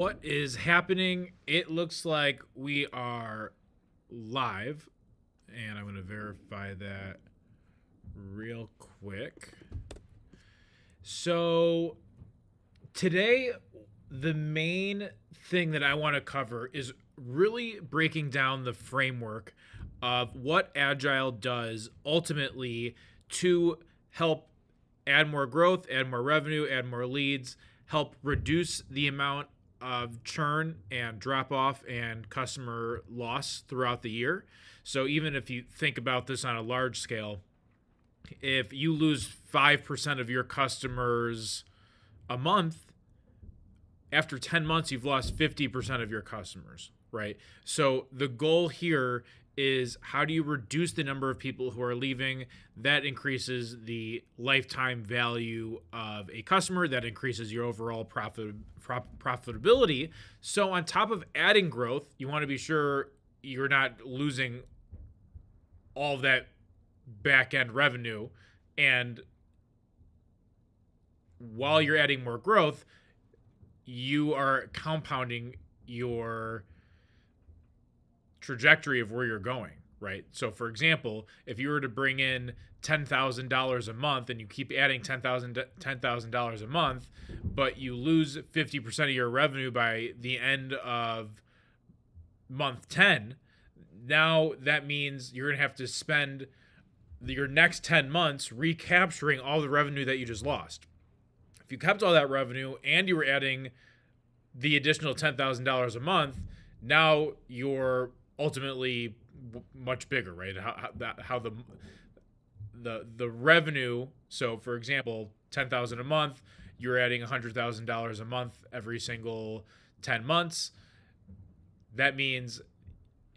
What is happening? It looks like we are live, and I'm going to verify that real quick. So, today, the main thing that I want to cover is really breaking down the framework of what Agile does ultimately to help add more growth, add more revenue, add more leads, help reduce the amount of churn and drop off and customer loss throughout the year. So even if you think about this on a large scale, if you lose 5% of your customers a month, after 10 months, you've lost 50% of your customers, right? So the goal here is how do you reduce the number of people who are leaving? That increases the lifetime value of a customer. That increases your overall profitability. So on top of adding growth, you want to be sure you're not losing all of that back end revenue. And while you're adding more growth, you are compounding your trajectory of where you're going, right? So, for example, if you were to bring in $10,000 a month and you keep adding $10,000 a month, but you lose 50% of your revenue by the end of month 10, now that means you're going to have to spend your next 10 months recapturing all the revenue that you just lost. If you kept all that revenue and you were adding the additional $10,000 a month, now you're ultimately much bigger, right? How the revenue. So, for example, 10,000 a month, you're adding $100,000 a month every single 10 months. That means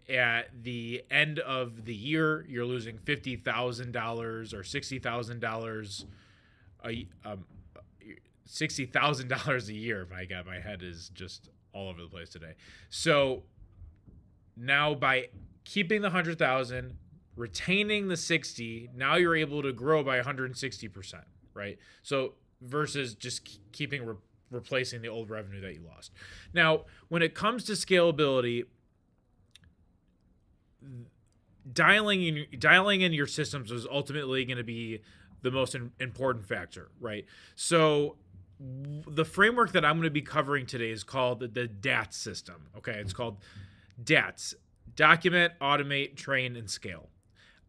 at the end of the year, you're losing $50,000 or $60,000 $60,000 a year. My God, my head is just all over the place today. So now by keeping the 100,000, retaining the 60, now you're able to grow by 160%, right? So versus just keeping replacing the old revenue that you lost. Now, when it comes to scalability, dialing in your systems is ultimately going to be the most important factor, right? So the framework that I'm going to be covering today is called the DATS system. Okay, it's called DATS: document, automate, train, and scale.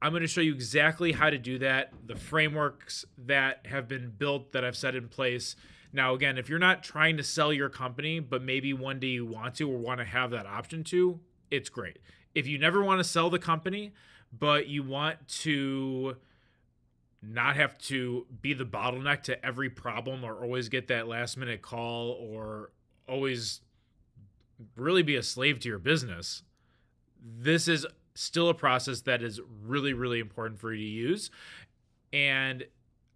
I'm going to show you exactly how to do that, the frameworks that have been built that I've set in place. Now, again, if you're not trying to sell your company, but maybe one day you want to or want to have that option to, it's great. If you never want to sell the company, but you want to not have to be the bottleneck to every problem or always get that last minute call or always really be a slave to your business, this is still a process that is really, really important for you to use. And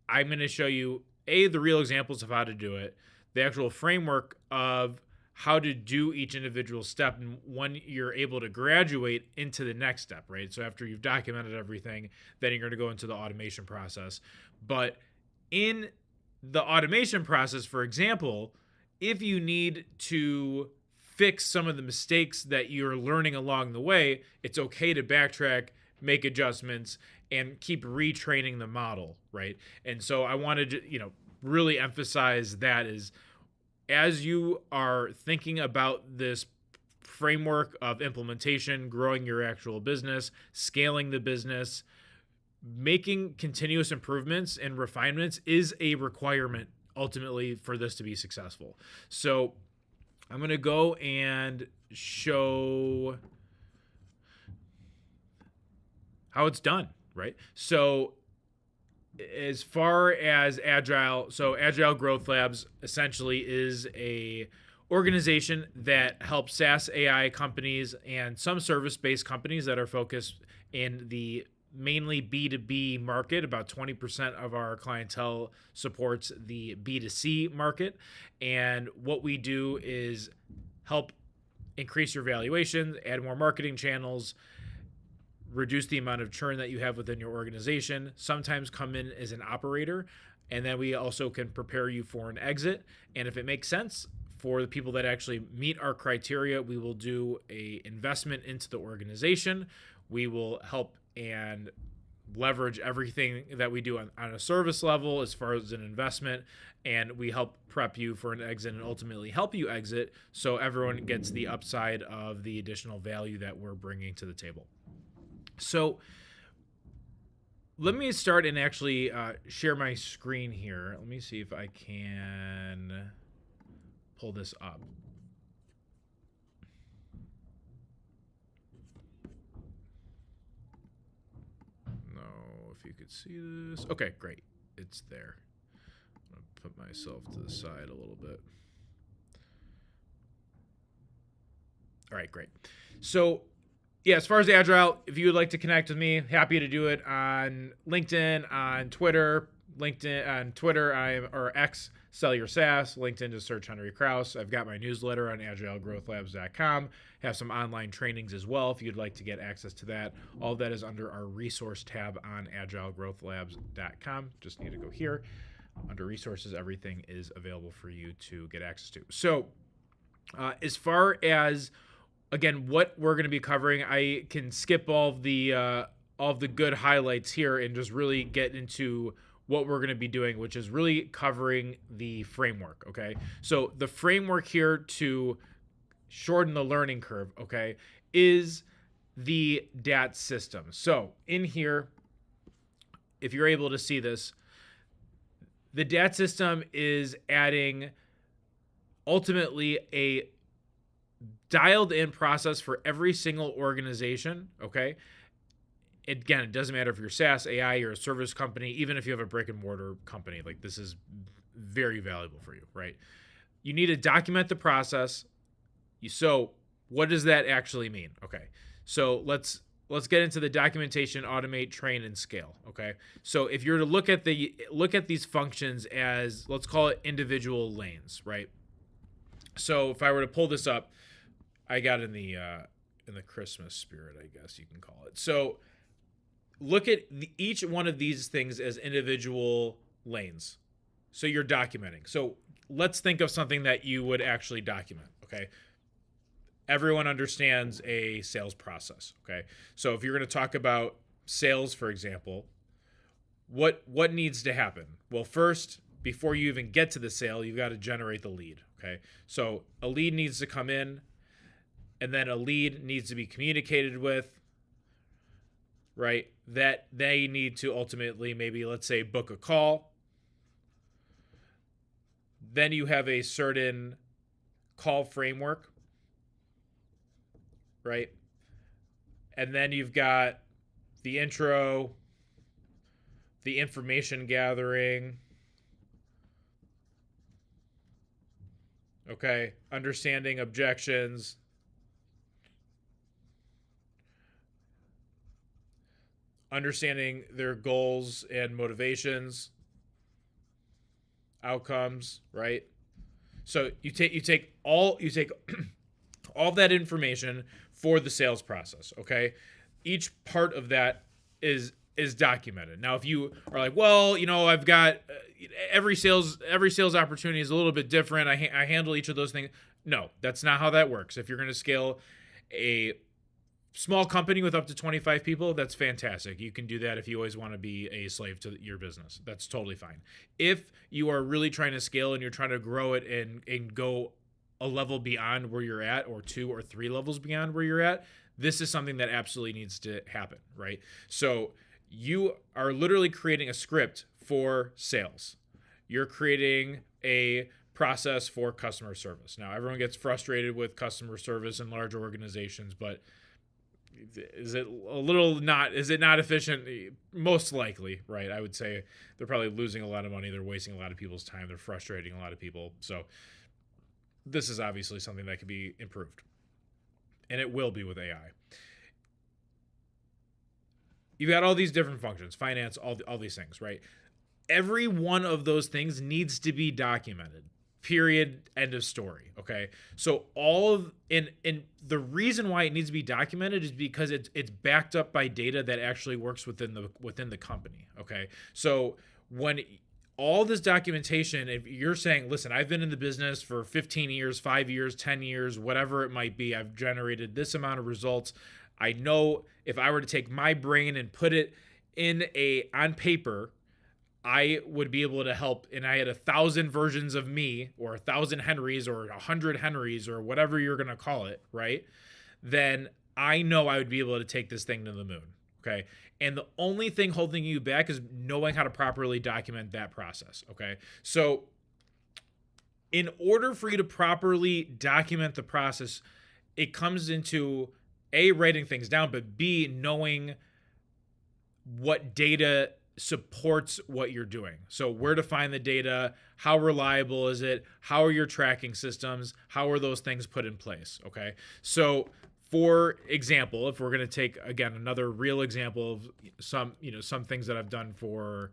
I'm going to show you the real examples of how to do it, the actual framework of how to do each individual step, and when you're able to graduate into the next step, right? So after you've documented everything, then you're going to go into the automation process. But in the automation process, for example, if you need to fix some of the mistakes that you're learning along the way, it's okay to backtrack, make adjustments, and keep retraining the model, right? And so I wanted to, really emphasize that is, as you are thinking about this framework of implementation, growing your actual business, scaling the business, making continuous improvements and refinements is a requirement ultimately for this to be successful. So I'm going to go and show how it's done, right? So as far as Agile, so Agile Growth Labs essentially is a organization that helps SaaS AI companies and some service-based companies that are focused in the mainly B2B market. About 20% of our clientele supports the B2C market. And what we do is help increase your valuation, add more marketing channels, reduce the amount of churn that you have within your organization, sometimes come in as an operator, and then we also can prepare you for an exit. And if it makes sense, for the people that actually meet our criteria, we will do a investment into the organization. We will help and leverage everything that we do on a service level as far as an investment, and we help prep you for an exit and ultimately help you exit, so everyone gets the upside of the additional value that we're bringing to the table. So let me start and actually share my screen here. Let me see if I can pull this up. If you could see this. Okay, great. It's there. I'm going to put myself to the side a little bit. All right, great. So, yeah, as far as Agile, if you would like to connect with me, happy to do it on LinkedIn, on Twitter. Or X, Sell Your SaaS. LinkedIn, just search Henry Kraus. I've got my newsletter on agilegrowthlabs.com. Have some online trainings as well if you'd like to get access to that. All of that is under our resource tab on agilegrowthlabs.com. Just need to go here. Under resources, everything is available for you to get access to. So as far as, again, what we're going to be covering, I can skip all of the good highlights here and just really get into what we're going to be doing, which is really covering the framework, okay? So the framework here to shorten the learning curve, okay, is the DAT system. So in here, if you're able to see this, the DAT system is adding ultimately a dialed in process for every single organization, okay? Again, it doesn't matter if you're SaaS, AI, you're a service company, even if you have a brick and mortar company, like this is very valuable for you, right? You need to document the process. So what does that actually mean? Okay, so let's get into the documentation, automate, train, and scale. Okay, so if you're to look at these functions as, let's call it individual lanes, right? So if I were to pull this up, I got in the Christmas spirit, I guess you can call it. So look at each one of these things as individual lanes. So you're documenting. So let's think of something that you would actually document, okay? Everyone understands a sales process, okay? So if you're going to talk about sales, for example, what needs to happen? Well, first, before you even get to the sale, you've got to generate the lead, okay? So a lead needs to come in, and then a lead needs to be communicated with, right? That they need to ultimately, maybe, let's say, book a call. Then you have a certain call framework, right? And then you've got the intro, the information gathering, okay? Understanding objections, understanding their goals and motivations, outcomes, right? So you take all all that information for the sales process, okay? Each part of that is documented. Now, if you are like, well, I've got every sales opportunity is a little bit different. I handle each of those things. No, that's not how that works. If you're going to scale a small company with up to 25 people, that's fantastic. You can do that if you always want to be a slave to your business. That's totally fine. If you are really trying to scale and you're trying to grow it and go a level beyond where you're at, or 2 or 3 levels beyond where you're at, this is something that absolutely needs to happen, right? So you are literally creating a script for sales. You're creating a process for customer service. Now, everyone gets frustrated with customer service in large organizations, but is it not efficient? Most likely, right? I would say they're probably losing a lot of money. They're wasting a lot of people's time. They're frustrating a lot of people. So this is obviously something that could be improved, and it will be with AI. You've got all these different functions, finance, all these things, right? Every one of those things needs to be documented. Period. End of story. Okay. So and the reason why it needs to be documented is because it's backed up by data that actually works within the company. Okay. So when all this documentation, if you're saying, listen, I've been in the business for 15 years, 5 years, 10 years, whatever it might be, I've generated this amount of results. I know if I were to take my brain and put it on paper, I would be able to help. And I had 1,000 versions of me, or 1,000 Henrys, or 100 Henrys, or whatever you're going to call it, right? Then I know I would be able to take this thing to the moon. Okay. And the only thing holding you back is knowing how to properly document that process. Okay. So in order for you to properly document the process, it comes into A, writing things down, but B, knowing what data supports what you're doing. So where to find the data, how reliable is it, how are your tracking systems, how are those things put in place? Okay. So for example, if we're going to take, again, another real example of some things that I've done for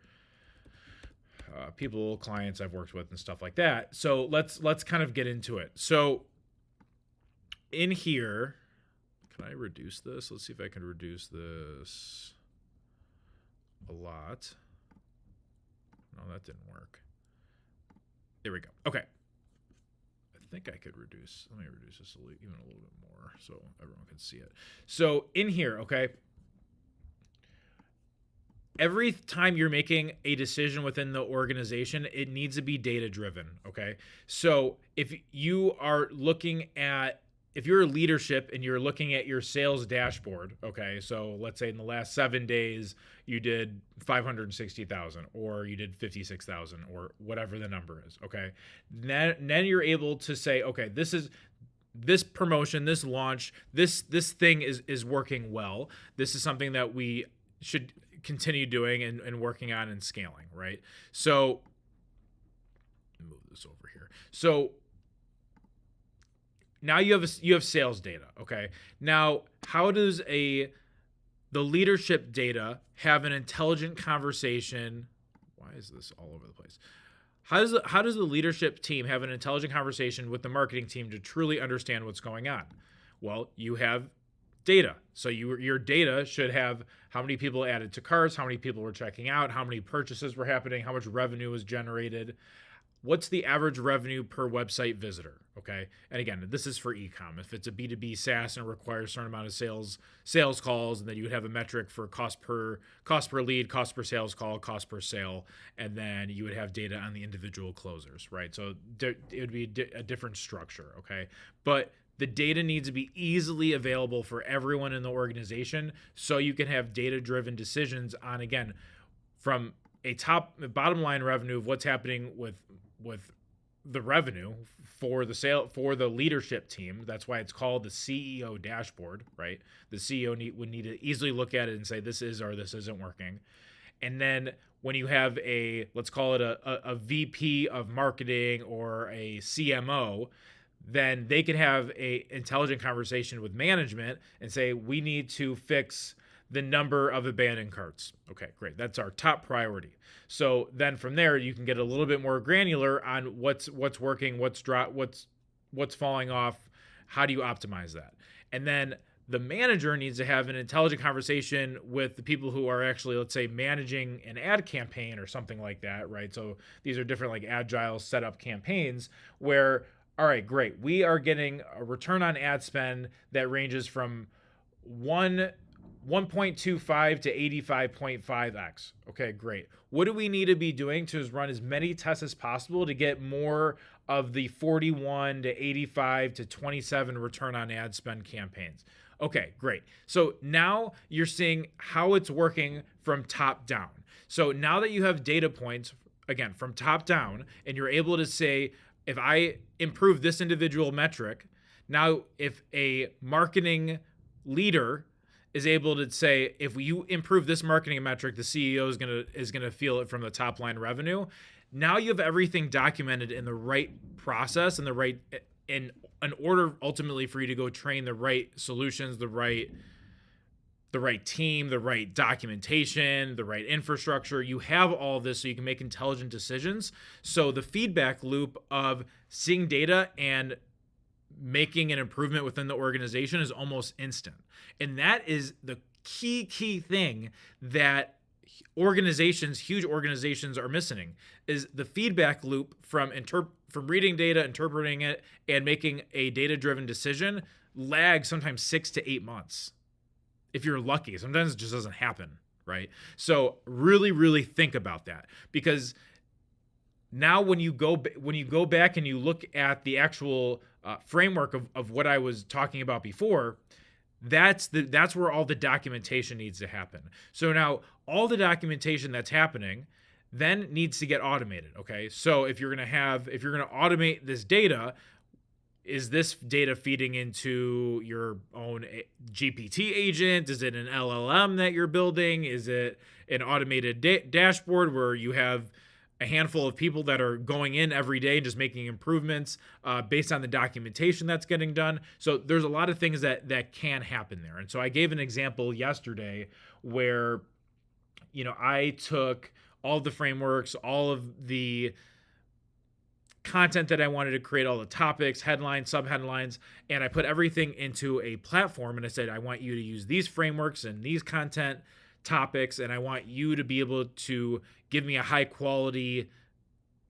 people, clients I've worked with and stuff like that. So let's kind of get into it. So in here, can I reduce this? Let's see if I can reduce this a lot. No, that didn't work. There we go. Okay. I think I could reduce. Let me reduce this even a little bit more so everyone can see it. So in here, okay, every time you're making a decision within the organization, it needs to be data driven. Okay. So if you're leadership and you're looking at your sales dashboard, okay, so let's say in the last 7 days you did 560,000 or you did 56,000 or whatever the number is, okay, then you're able to say, okay, this promotion, this launch, this thing is working well. This is something that we should continue doing and working on and scaling, right? So move this over here. So now you have sales data, okay? Now, how does the leadership data have an intelligent conversation? Why is this all over the place? How does the leadership team have an intelligent conversation with the marketing team to truly understand what's going on? Well, you have data. So your data should have how many people added to carts, how many people were checking out, how many purchases were happening, how much revenue was generated. What's the average revenue per website visitor? Okay. And again, this is for e-com. If it's a B2B SaaS and it requires a certain amount of sales calls, and then you would have a metric for cost per lead, cost per sales call, cost per sale, and then you would have data on the individual closers, right? So it would be a different structure. Okay. But the data needs to be easily available for everyone in the organization so you can have data-driven decisions on, again, from a bottom line revenue of what's happening with the revenue for the leadership team. That's why it's called the CEO dashboard, right? The CEO would need to easily look at it and say, this is or this isn't working. And then when you have let's call it a VP of marketing or a CMO, then they can have a intelligent conversation with management and say, we need to fix the number of abandoned carts. Okay, great. That's our top priority. So then from there, you can get a little bit more granular on what's working, what's falling off. How do you optimize that? And then the manager needs to have an intelligent conversation with the people who are actually, let's say, managing an ad campaign or something like that, right? So these are different like agile setup campaigns where, all right, great, we are getting a return on ad spend that ranges from 1.25 to 85.5x. Okay, great. What do we need to be doing to run as many tests as possible to get more of the 41 to 85 to 27 return on ad spend campaigns? Okay, great. So now you're seeing how it's working from top down. So now that you have data points, again, from top down, and you're able to say, if I improve this individual metric, now if a marketing leader is able to say, if you improve this marketing metric, the CEO is gonna feel it from the top line revenue. Now you have everything documented in the right process and in an order ultimately for you to go train the right solutions, the right team, the right documentation, the right infrastructure. You have all this so you can make intelligent decisions. So the feedback loop of seeing data and making an improvement within the organization is almost instant. And that is the key thing that huge organizations are missing is the feedback loop from reading data, interpreting it, and making a data-driven decision lags sometimes 6 to 8 months. If you're lucky, sometimes it just doesn't happen, right? So really, really think about that, because now when you go back and you look at the actual framework of what I was talking about before, that's where all the documentation needs to happen. So now all the documentation that's happening then needs to get automated. Okay, so if you're going to automate this data, is this data feeding into your own GPT agent? Is it an LLM that you're building? Is it an automated dashboard where you have a handful of people that are going in every day and just making improvements based on the documentation that's getting done? So there's a lot of things that can happen there. And so I gave an example yesterday where, I took all of the frameworks, all of the content that I wanted to create, all the topics, headlines, subheadlines, and I put everything into a platform, and I said, I want you to use these frameworks and these content topics, and I want you to be able to give me a high quality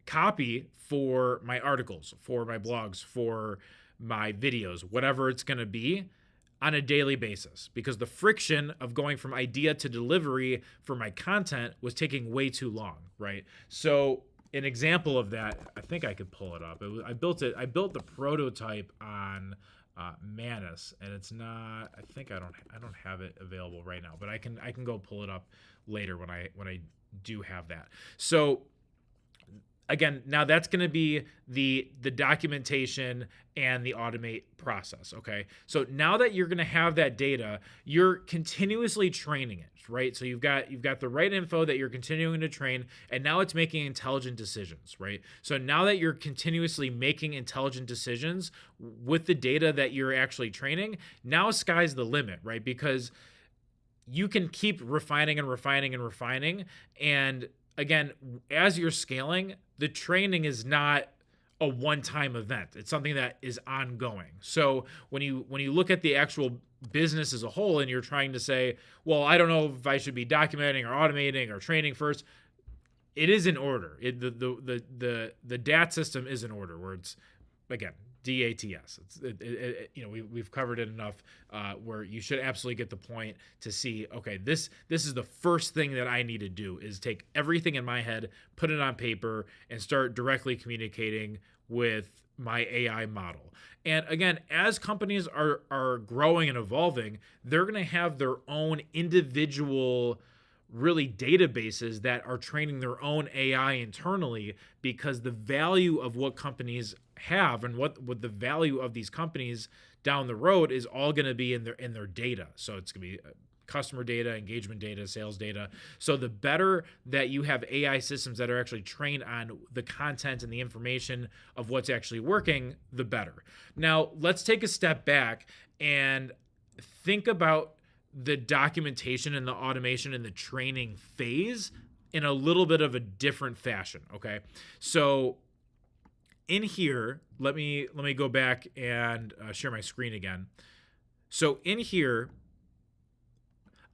copy for my articles, for my blogs, for my videos, whatever it's going to be, on a daily basis, because the friction of going from idea to delivery for my content was taking way too long, right? So an example of that, I think I could pull it up. I built the prototype on Manus, and it's not. I think I don't have it available right now, but I can go pull it up later when I do have that. So again, now that's going to be the documentation and the automate process. Okay, so now that you're going to have that data, you're continuously training it, right? So you've got the right info that you're continuing to train, and now it's making intelligent decisions, right? So now that you're continuously making intelligent decisions with the data that you're actually training, now sky's the limit, right? Because you can keep refining and refining and refining, and again, as you're scaling, the training is not a one-time event. It's something that is ongoing. So when you look at the actual business as a whole and you're trying to say, well, I don't know if I should be documenting or automating or training first, it is in order. The DAT system is in order, where it's, again, DATS. We've covered it enough where you should absolutely get the point to see, okay, this is the first thing that I need to do, is take everything in my head, put it on paper, and start directly communicating with my AI model. And again, as companies are growing and evolving, they're going to have their own individual really databases that are training their own AI internally, because the value of what companies have and what the value of these companies down the road is all going to be in their data. So it's going to be customer data, engagement data, sales data. So the better that you have AI systems that are actually trained on the content and the information of what's actually working, the better. Now, let's take a step back and think about the documentation and the automation and the training phase in a little bit of a different fashion. Okay. So in here, let me go back and share my screen again. So in here,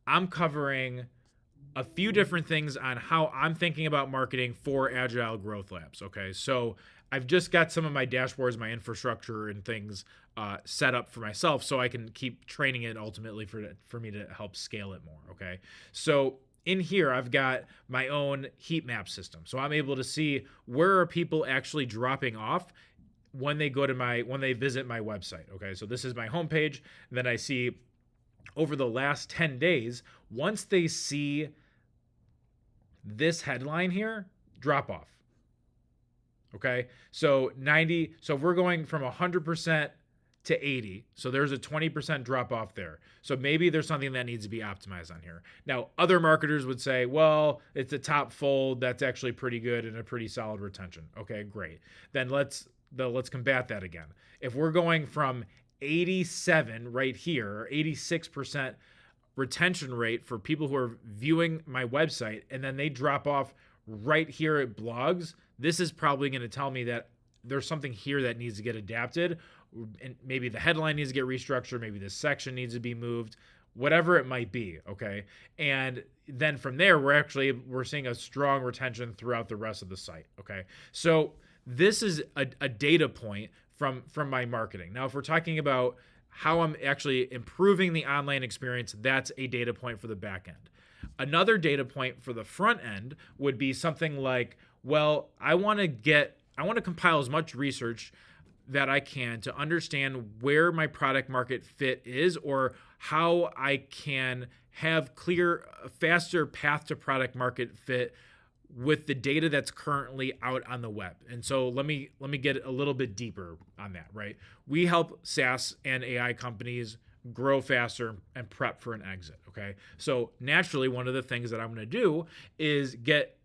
I'm covering a few different things on how I'm thinking about marketing for Agile Growth Labs. Okay. So I've just got some of my dashboards, my infrastructure and things set up for myself, so I can keep training it ultimately for me to help scale it more. Okay. So in here, I've got my own heat map system. So I'm able to see where are people actually dropping off when they visit my website. Okay. So this is my homepage. And then I see over the last 10 days, once they see this headline here, drop off. Okay. So so we're going from 100% to 80. So there's a 20% drop off there. So maybe there's something that needs to be optimized on here. Now, other marketers would say, well, it's a top fold. That's actually pretty good and a pretty solid retention. Okay, great. Then let's combat that again. If we're going from 87 right here, 86% retention rate for people who are viewing my website, and then they drop off right here at blogs, this is probably going to tell me that there's something here that needs to get adapted, and maybe the headline needs to get restructured, maybe this section needs to be moved, whatever it might be. Okay. And then from there, we're seeing a strong retention throughout the rest of the site. Okay. So this is a data point from my marketing. Now, if we're talking about how I'm actually improving the online experience, that's a data point for the back end. Another data point for the front end would be something like, well, I want to compile as much research that I can to understand where my product market fit is, or how I can have clear, faster path to product market fit with the data that's currently out on the web. And so let me get a little bit deeper on that, right? We help SaaS and AI companies grow faster and prep for an exit, okay? So naturally, one of the things that I'm going to do is get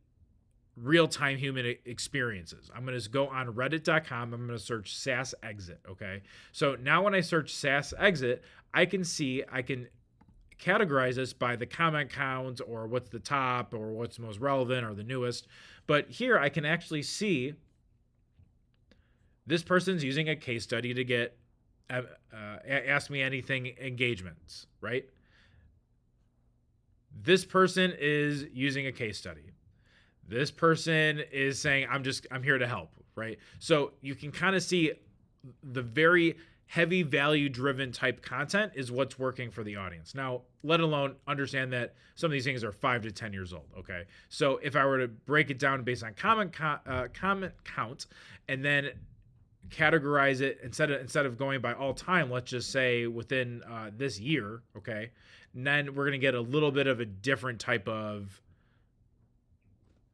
real-time human experiences. I'm going to go on reddit.com. I'm going to search SaaS exit, okay? So now when I search SaaS exit, I can categorize this by the comment count, or what's the top, or what's most relevant, or the newest. But here I can actually see this person's using a case study to get ask me anything engagements, right? This person is using a case study. This person is saying, I'm here to help, right? So you can kind of see the very heavy value driven type content is what's working for the audience. Now, let alone understand that some of these things are 5 to 10 years old. Okay. So if I were to break it down based on comment count and then categorize it instead of going by all time, let's just say within this year. Okay. And then we're going to get a little bit of a different type of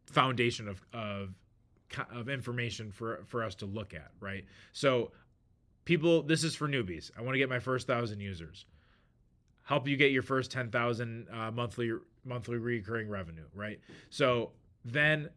foundation of information for us to look at. Right. So people, this is for newbies. I want to get my first 1,000 users. Help you get your first 10,000 monthly recurring revenue, right? So then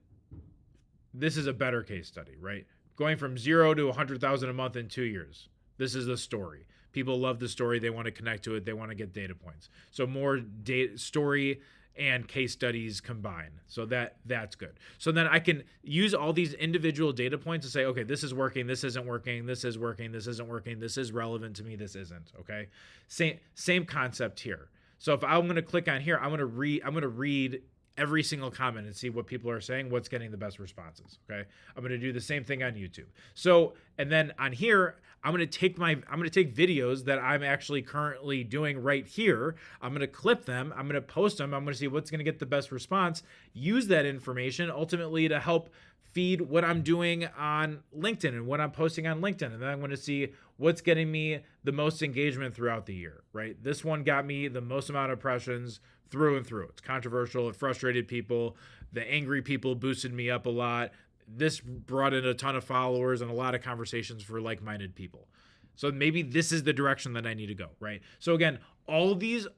this is a better case study, right? Going from 0 to 100,000 a month in 2 years. This is the story. People love the story. They want to connect to it. They want to get data points. So more data, story and case studies combine. So that's good. So then I can use all these individual data points to say, okay, this is working, this isn't working, this is working, this isn't working, this is relevant to me, this isn't. Okay. Same concept here. So if I'm going to click on here, I'm going to read every single comment and see what people are saying, what's getting the best responses. Okay. I'm going to do the same thing on YouTube. So, and then on here, I'm going to take videos that I'm actually currently doing right here. I'm going to clip them. I'm going to post them. I'm going to see what's going to get the best response, use that information ultimately to help feed what I'm doing on LinkedIn and what I'm posting on LinkedIn. And then I'm going to see what's getting me the most engagement throughout the year, right? This one got me the most amount of impressions through and through. It's controversial. It frustrated people. The angry people boosted me up a lot. This brought in a ton of followers and a lot of conversations for like-minded people. So maybe this is the direction that I need to go, right? So again, all these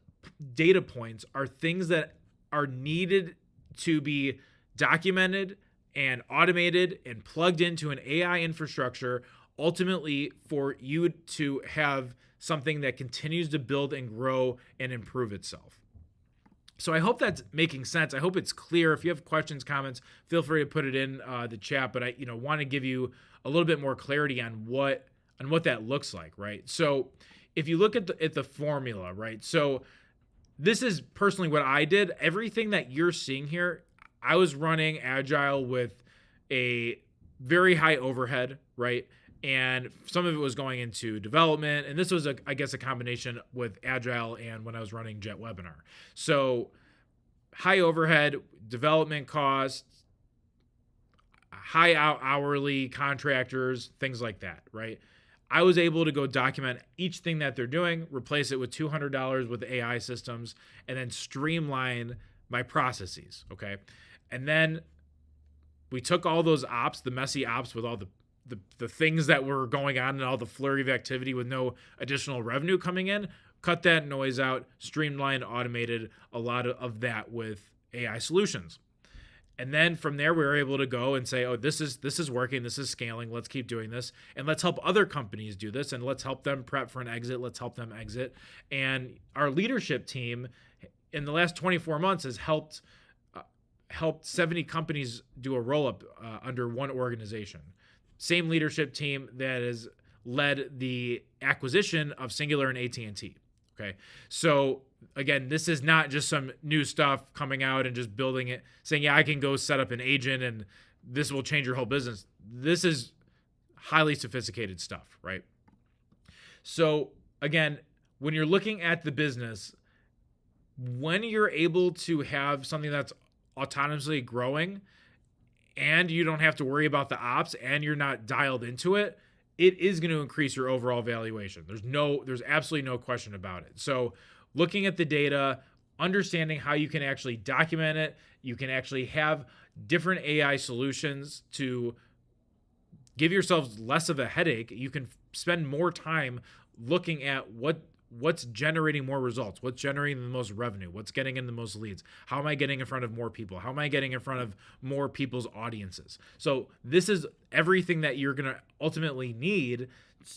data points are things that are needed to be documented and automated and plugged into an AI infrastructure, ultimately for you to have something that continues to build and grow and improve itself. So I hope that's making sense. I hope it's clear. If you have questions, comments, feel free to put it in the chat. But I, want to give you a little bit more clarity on what that looks like, right? So if you look at the formula, right? So this is personally what I did. Everything that you're seeing here, I was running Agile with a very high overhead, right? And some of it was going into development. And this was, I guess, a combination with Agile and when I was running Jet Webinar. So high overhead, development costs, high hourly contractors, things like that, right? I was able to go document each thing that they're doing, replace it with $200 with AI systems, and then streamline my processes, okay? And then we took all those ops, the messy ops with all the things that were going on and all the flurry of activity with no additional revenue coming in, cut that noise out, streamlined, automated a lot of that with AI solutions. And then from there, we were able to go and say, oh, this is working, this is scaling, let's keep doing this, and let's help other companies do this, and let's help them prep for an exit, let's help them exit. And our leadership team in the last 24 months has helped 70 companies do a roll-up under one organization. Same leadership team that has led the acquisition of Singular and AT&T. Okay. So again, this is not just some new stuff coming out and just building it, saying, yeah, I can go set up an agent and this will change your whole business. This is highly sophisticated stuff, right? So again, when you're looking at the business, when you're able to have something that's autonomously growing and you don't have to worry about the ops and you're not dialed into it, it is going to increase your overall valuation. There's absolutely no question about it. So looking at the data, understanding how you can actually document it, you can actually have different AI solutions to give yourselves less of a headache. You can spend more time looking at what's generating more results, what's generating the most revenue, what's getting in the most leads, how am I getting in front of more people, how am I getting in front of more people's audiences. So this is everything that you're going to ultimately need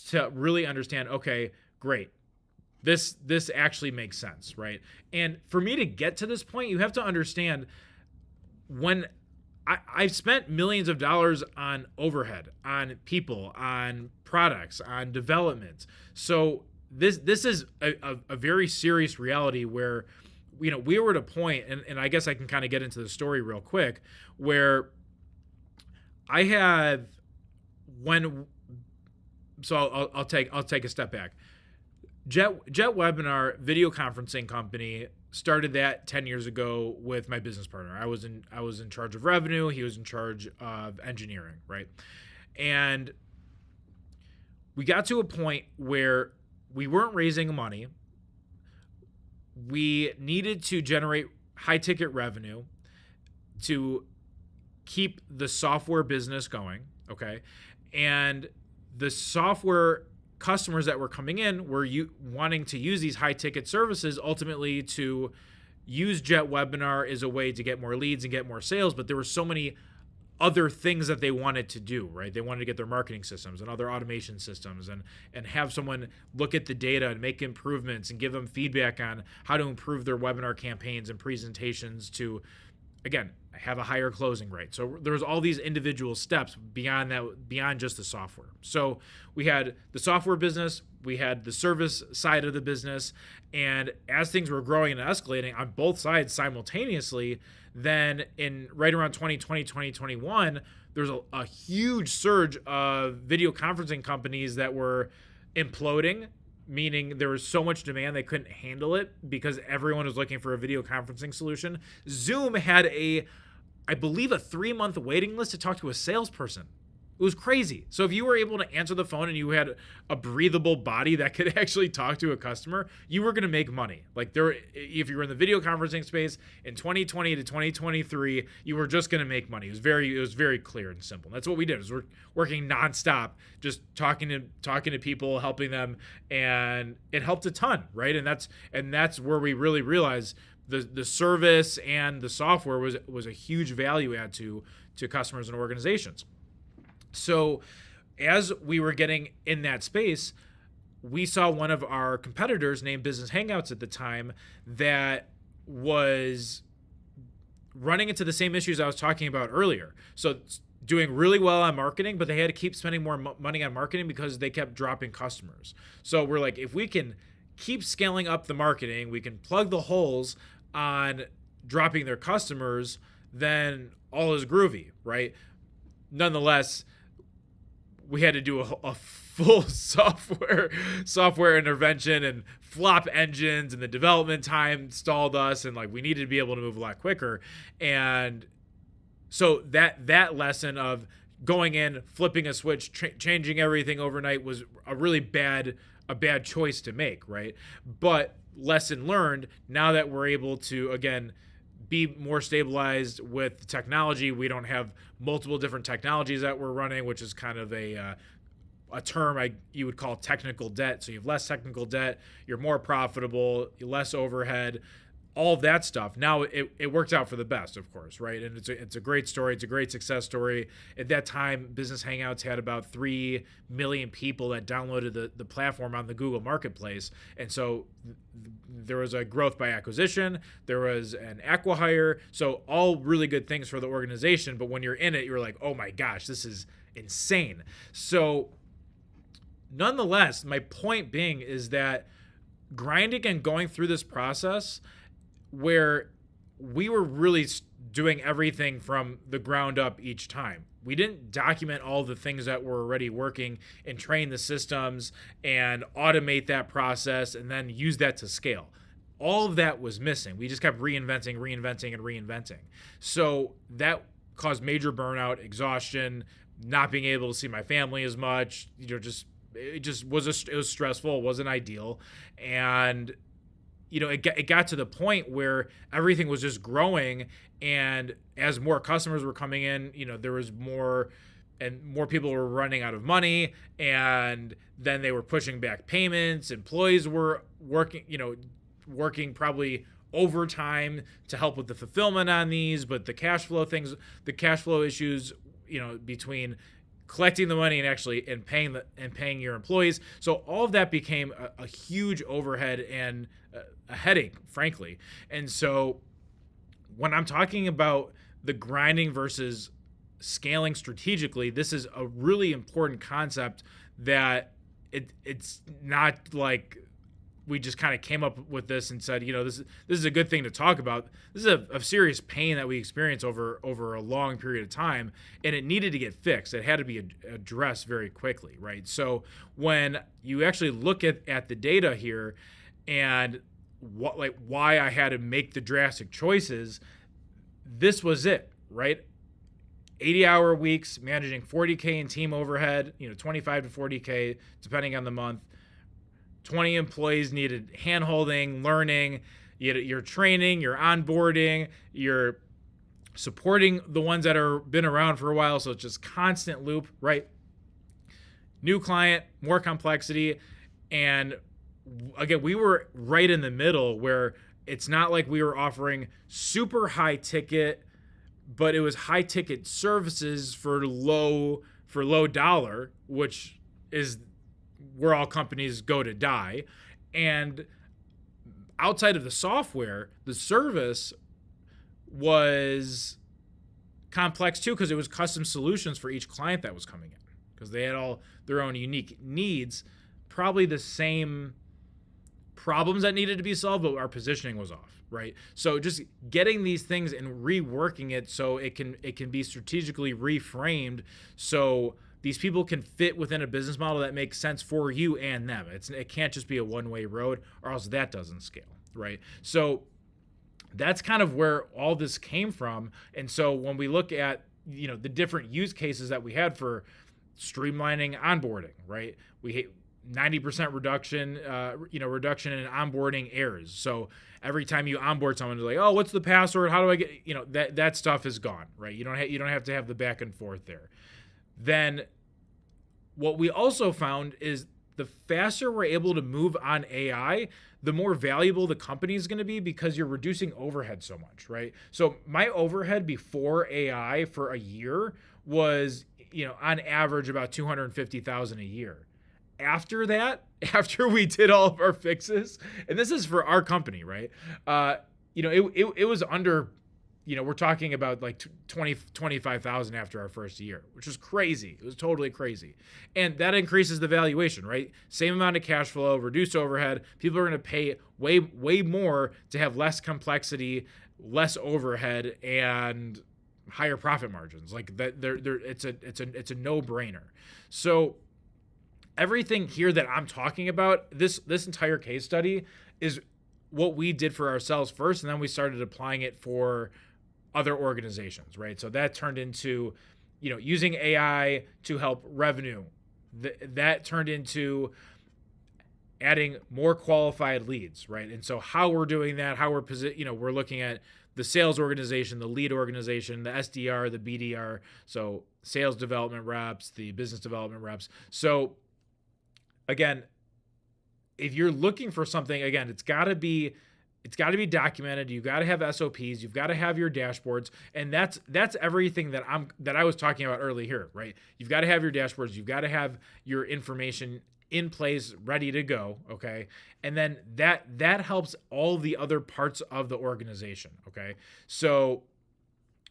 to really understand, okay, great, this actually makes sense, right? And for me to get to this point, you have to understand, when I've spent millions of dollars on overhead, on people, on products, on development. So this is a very serious reality where, we were at a point, and I guess I can kind of get into the story real quick, where I have I'll take a step back. Jet Webinar video conferencing company, started that 10 years ago with my business partner. I was in charge of revenue. He was in charge of engineering, right? And we got to a point where we weren't raising money. We needed to generate high ticket revenue to keep the software business going, okay? And the software customers that were coming in were wanting to use these high ticket services ultimately to use Jet Webinar as a way to get more leads and get more sales. But there were so many other things that they wanted to do, right? They wanted to get their marketing systems and other automation systems and have someone look at the data and make improvements and give them feedback on how to improve their webinar campaigns and presentations to, again, have a higher closing rate. So there's all these individual steps beyond just the software. So we had the software business, we had the service side of the business, and as things were growing and escalating on both sides simultaneously, then in right around 2020, 2021, there's a huge surge of video conferencing companies that were imploding, meaning there was so much demand they couldn't handle it because everyone was looking for a video conferencing solution. Zoom had I believe a 3-month waiting list to talk to a salesperson. It was crazy. So if you were able to answer the phone and you had a breathable body that could actually talk to a customer, you were going to make money. Like if you were in the video conferencing space in 2020 to 2023, you were just going to make money. It was very clear and simple. That's what we did. We're working nonstop, just talking to people, helping them, and it helped a ton, right? And that's where we really realized the service and the software was a huge value add to customers and organizations. So as we were getting in that space, we saw one of our competitors named Business Hangouts at the time that was running into the same issues I was talking about earlier. So doing really well on marketing, but they had to keep spending more money on marketing because they kept dropping customers. So we're like, if we can keep scaling up the marketing, we can plug the holes on dropping their customers, then all is groovy, right? Nonetheless, we had to do a full software intervention and flop engines, and the development time stalled us, and like we needed to be able to move a lot quicker. And so that lesson of going in, flipping a switch, changing everything overnight was a really bad choice to make, right? But lesson learned, now that we're able to, again, be more stabilized with technology. We don't have multiple different technologies that we're running, which is kind of a term you would call technical debt. So you have less technical debt, you're more profitable, less overhead, all of that stuff. Now it worked out for the best, of course, right? And it's a great story. It's a great success story. At that time, Business Hangouts had about 3 million people that downloaded the platform on the Google Marketplace. And so there was a growth by acquisition. There was an acqui-hire. So all really good things for the organization. But when you're in it, you're like, oh my gosh, this is insane. So nonetheless, my point being is that grinding and going through this process where we were really doing everything from the ground up each time. We didn't document all the things that were already working and train the systems and automate that process and then use that to scale. All of that was missing. We just kept reinventing. So that caused major burnout, exhaustion, not being able to see my family as much. It was stressful. It wasn't ideal, and it got to the point where everything was just growing, and as more customers were coming in, there was more and more people were running out of money, and then they were pushing back payments. Employees were working probably overtime to help with the fulfillment on these, but the cash flow issues, between collecting the money and paying your employees. So all of that became a huge overhead and a headache, frankly. And so when I'm talking about the grinding versus scaling strategically, this is a really important concept that it's not like we just kind of came up with this and said, this is a good thing to talk about. This is a serious pain that we experience over a long period of time, and it needed to get fixed. It had to be addressed very quickly, right? So when you actually look at the data here and why I had to make the drastic choices, this was it, right? 80-hour weeks, managing 40K in team overhead, 25 to 40K, depending on the month. 20 employees needed hand-holding, learning, you're training, you're onboarding, you're supporting the ones that are been around for a while, so it's just constant loop, right? New client, more complexity, and again, we were right in the middle where it's not like we were offering super high ticket, but it was high ticket services for low dollar, which is where all companies go to die. And outside of the software, the service was complex too, because it was custom solutions for each client that was coming in, because they had all their own unique needs, probably the same problems that needed to be solved, but our positioning was off, right? So just getting these things and reworking it so it can be strategically reframed, so these people can fit within a business model that makes sense for you and them. It can't just be a one-way road, or else that doesn't scale, right? So that's kind of where all this came from. And so when we look at the different use cases that we had for streamlining onboarding, right? We 90% reduction in onboarding errors. So every time you onboard someone, they're like, oh, what's the password? How do I get that stuff is gone, right? You don't have to have the back and forth there. Then what we also found is the faster we're able to move on AI, the more valuable the company is going to be, because you're reducing overhead so much, right? So my overhead before AI for a year was, on average about $250,000 a year. After that, after we did all of our fixes, and this is for our company, right? It was under, we're talking about like 25,000 after our first year, which was crazy. It was totally crazy. And that increases the valuation, right? Same amount of cash flow, reduced overhead. People are going to pay way more to have less complexity, less overhead, and higher profit margins. Like that, it's a no-brainer. So everything here that I'm talking about, this entire case study is what we did for ourselves first, and then we started applying it for other organizations, right? So that turned into, using AI to help revenue. That turned into adding more qualified leads, right? And so how we're doing that, how we're looking at the sales organization, the lead organization, the SDR, the BDR, so sales development reps, the business development reps. So again, if you're looking for something, again, it's got to be documented. You've got to have SOPs. You've got to have your dashboards, and that's everything that I was talking about earlier here, right? You've got to have your dashboards. You've got to have your information in place, ready to go, okay? And then that helps all the other parts of the organization, okay? So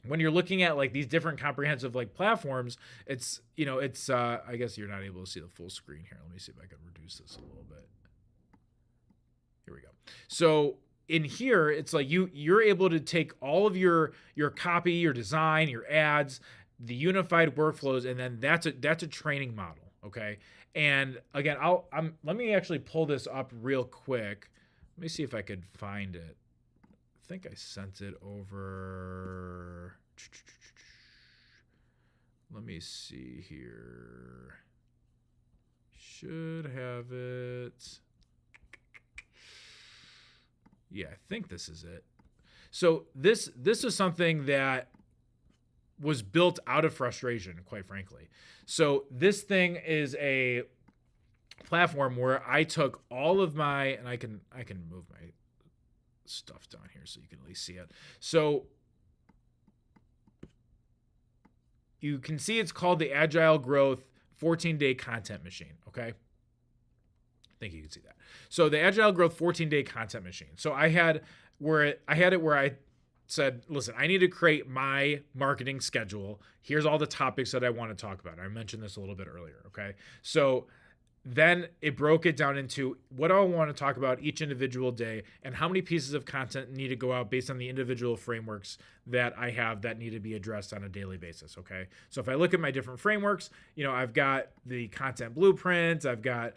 when you're looking at like these different comprehensive like platforms, it's I guess you're not able to see the full screen here. Let me see if I can reduce this a little bit. we go. So in here, it's like you're able to take all of your copy, your design, your ads, the unified workflows, and then that's a training model. Okay. And again, let me actually pull this up real quick. Let me see if I could find it. I think I sent it over. Let me see here. Should have it. Yeah, I think this is it. So this is something that was built out of frustration, quite frankly. So this thing is a platform where I took all of my, and I can move my stuff down here so you can at least see it. So you can see it's called the Agile Growth 14-Day Content Machine, okay? I think you can see that. So the Agile Growth 14-Day Content Machine. So I had it where I said, listen, I need to create my marketing schedule. Here's all the topics that I want to talk about. I mentioned this a little bit earlier, okay? So then it broke it down into what do I want to talk about each individual day and how many pieces of content need to go out based on the individual frameworks that I have that need to be addressed on a daily basis, okay? So if I look at my different frameworks, I've got the content blueprint, I've got,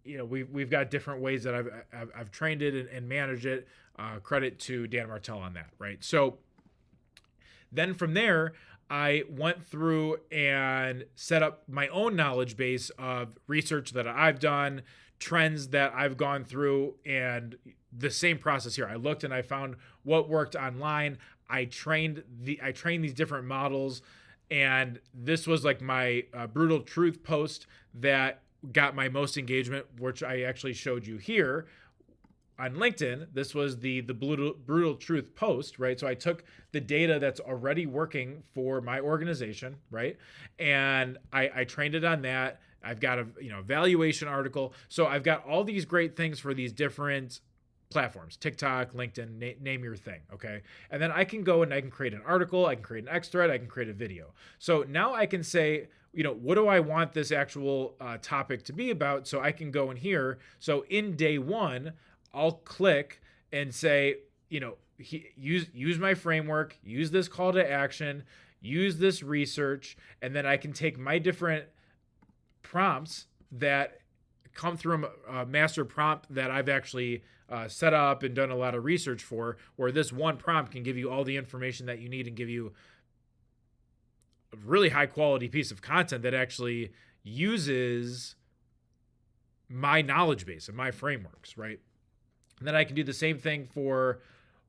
we've got different ways that I've trained it and managed it. Credit to Dan Martell on that, right? So then from there, I went through and set up my own knowledge base of research that I've done, trends that I've gone through, and the same process here. I looked and I found what worked online. I trained these different models, and this was like my brutal truth post that got my most engagement, which I actually showed you here on LinkedIn. This was the brutal truth post, right? So I took the data that's already working for my organization, right? And I trained it on that. I've got a valuation article. So I've got all these great things for these different platforms, TikTok, LinkedIn, name your thing, okay? And then I can go and I can create an article, I can create an X thread, I can create a video. So now I can say, what do I want this actual topic to be about? So I can go in here. So in day one, I'll click and say, use my framework, use this call to action, use this research, and then I can take my different prompts that come through a master prompt that I've actually set up and done a lot of research for, where this one prompt can give you all the information that you need and give you a really high quality piece of content that actually uses my knowledge base and my frameworks, right? And then I can do the same thing for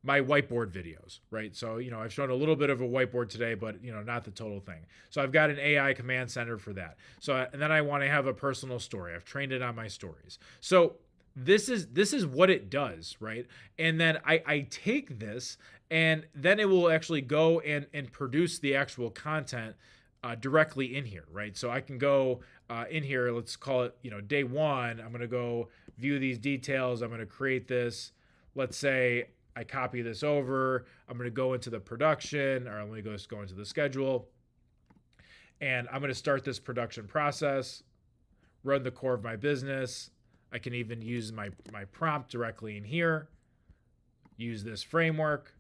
my whiteboard videos, right? So, I've shown a little bit of a whiteboard today, but, not the total thing. So I've got an AI command center for that. So, and then I want to have a personal story. I've trained it on my stories. So this is what it does, right? And then I take this and then it will actually go and produce the actual content directly in here, right? So I can go in here, let's call it, day one. I'm going to go view these details. I'm going to create this. Let's say I copy this over. I'm going to go into the production, or let me just go into the schedule. And I'm going to start this production process, run the core of my business. I can even use my prompt directly in here. Use this framework.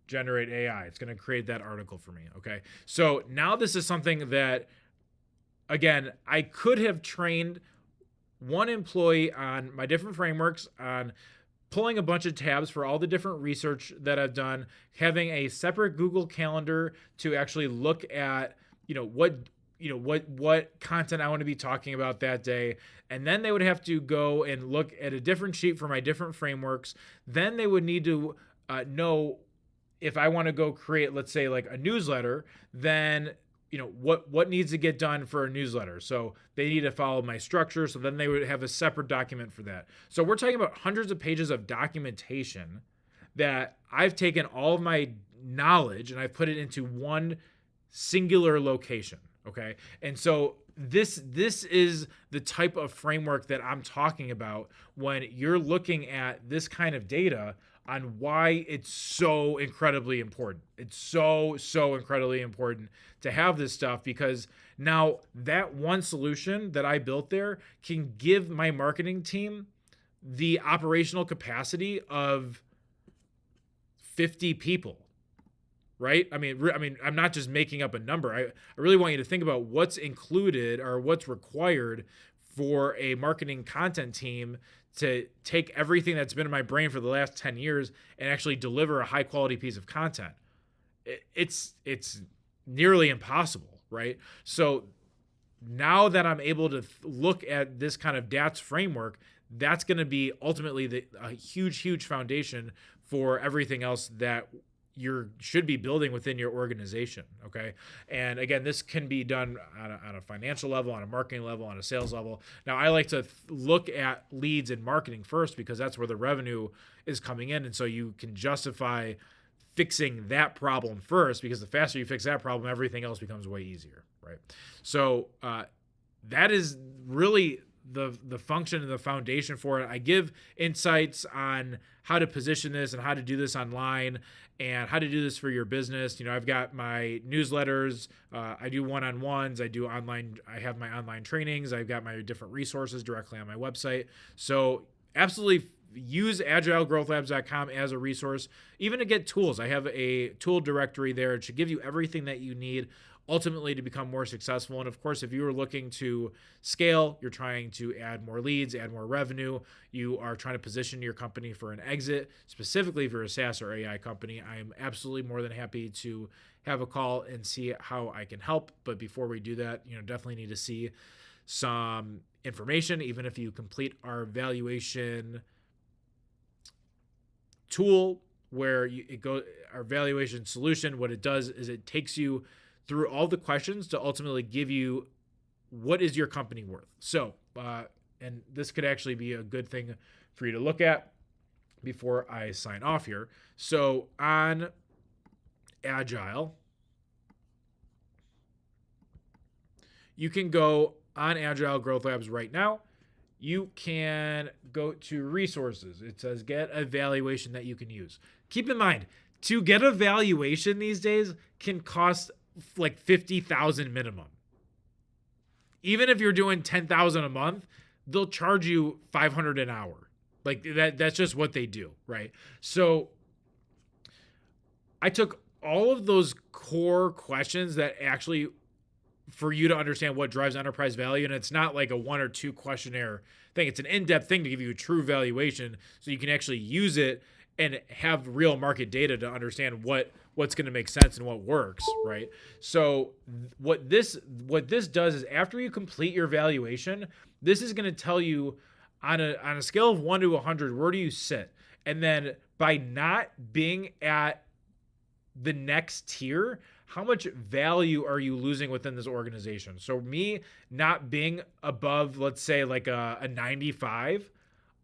Generate AI. It's going to create that article for me. Okay. So now this is something that, again, I could have trained one employee on my different frameworks, on pulling a bunch of tabs for all the different research that I've done, having a separate Google Calendar to actually look at, what content I want to be talking about that day. And then they would have to go and look at a different sheet for my different frameworks. Then they would need to know if I want to go create, let's say, like a newsletter, then what needs to get done for a newsletter. So they need to follow my structure. So then they would have a separate document for that. So we're talking about hundreds of pages of documentation that I've taken all of my knowledge and I've put it into one singular location. Okay. And so this is the type of framework that I'm talking about when you're looking at this kind of data on why it's so incredibly important. It's so incredibly important to have this stuff, because now that one solution that I built there can give my marketing team the operational capacity of 50 people, right? I mean, I'm not just making up a number. I really want you to think about what's included or what's required for a marketing content team to take everything that's been in my brain for the last 10 years and actually deliver a high quality piece of content. It's nearly impossible, right? So now that I'm able to look at this kind of DATS framework, that's going to be ultimately a huge foundation for everything else that you should be building within your organization. Okay. And again, this can be done on a financial level, on a marketing level, on a sales level. Now, I like to look at leads and marketing first because that's where the revenue is coming in. And so you can justify fixing that problem first, because the faster you fix that problem, everything else becomes way easier. Right. So that is really the function and the foundation for it. I give insights on how to position this and how to do this online and how to do this for your business. You know, I've got my newsletters. I do one-on-ones. I do online. I have my online trainings. I've got my different resources directly on my website. So absolutely use agilegrowthlabs.com as a resource, even to get tools. I have a tool directory there. It should give you everything that you need ultimately to become more successful. And of course, if you are looking to scale, you're trying to add more leads, add more revenue, you are trying to position your company for an exit, specifically if you're a SaaS or AI company, I am absolutely more than happy to have a call and see how I can help. But before we do that, you know, definitely need to see some information. Even if you complete our valuation tool, where our valuation solution, what it does is it takes you through all the questions to ultimately give you what is your company worth. So, and this could actually be a good thing for you to look at before I sign off here. So on Agile, you can go on Agile Growth Labs right now. You can go to resources. It says get a valuation that you can use. Keep in mind, to get a valuation these days can cost like 50,000 minimum. Even if you're doing 10,000 a month, they'll charge you 500 an hour. Like that's just what they do, right? So I took all of those core questions that actually, for you to understand what drives enterprise value, and it's not like a 1 or 2 questionnaire thing. It's an in-depth thing to give you a true valuation so you can actually use it and have real market data to understand what's going to make sense and what works, right? So what this does is, after you complete your valuation, this is going to tell you on a scale of 1 to 100, where do you sit? And then by not being at the next tier, how much value are you losing within this organization? So me not being above, let's say, like a 95,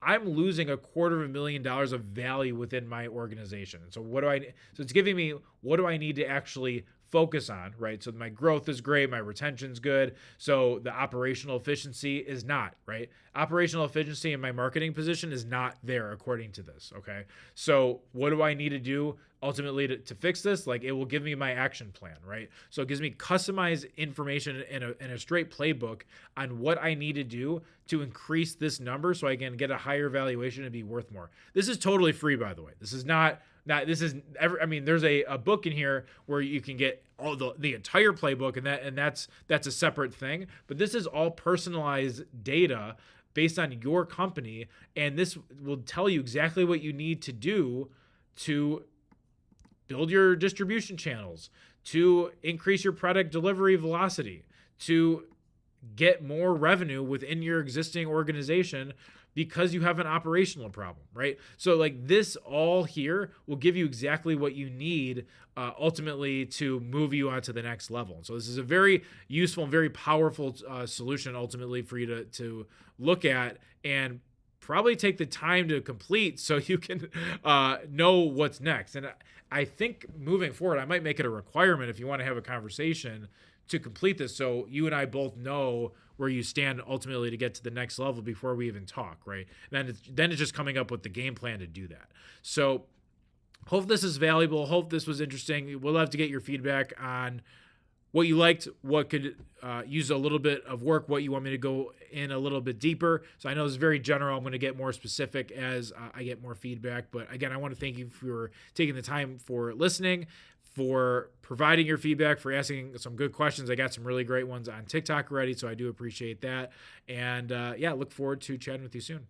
I'm losing $250,000 of value within my organization. So so it's giving me, what do I need to actually focus on, right? So my growth is great, my retention's good. So the operational efficiency is not, right? Operational efficiency in my marketing position is not there according to this, okay? So what do I need to do ultimately to fix this? Like, it will give me my action plan, right? So it gives me customized information in a straight playbook on what I need to do to increase this number so I can get a higher valuation and be worth more. This is totally free, by the way. This is not this is ever. I mean, there's a book in here where you can get all the entire playbook, and that's a separate thing. But this is all personalized data based on your company, and this will tell you exactly what you need to do to build your distribution channels, to increase your product delivery velocity, to get more revenue within your existing organization because you have an operational problem, right? So like, this all here will give you exactly what you need ultimately to move you on to the next level. And so this is a very useful and very powerful solution ultimately for you to look at and probably take the time to complete so you can know what's next. And I think moving forward, I might make it a requirement if you want to have a conversation to complete this, so you and I both know where you stand ultimately to get to the next level before we even talk, right? Then it's just coming up with the game plan to do that. So hope this is valuable. Hope this was interesting. We'll have to get your feedback on what you liked, what could use a little bit of work, what you want me to go in a little bit deeper. So I know it's very general. I'm going to get more specific as I get more feedback. But again, I want to thank you for taking the time for listening, for providing your feedback, for asking some good questions. I got some really great ones on TikTok already, so I do appreciate that. And yeah, look forward to chatting with you soon.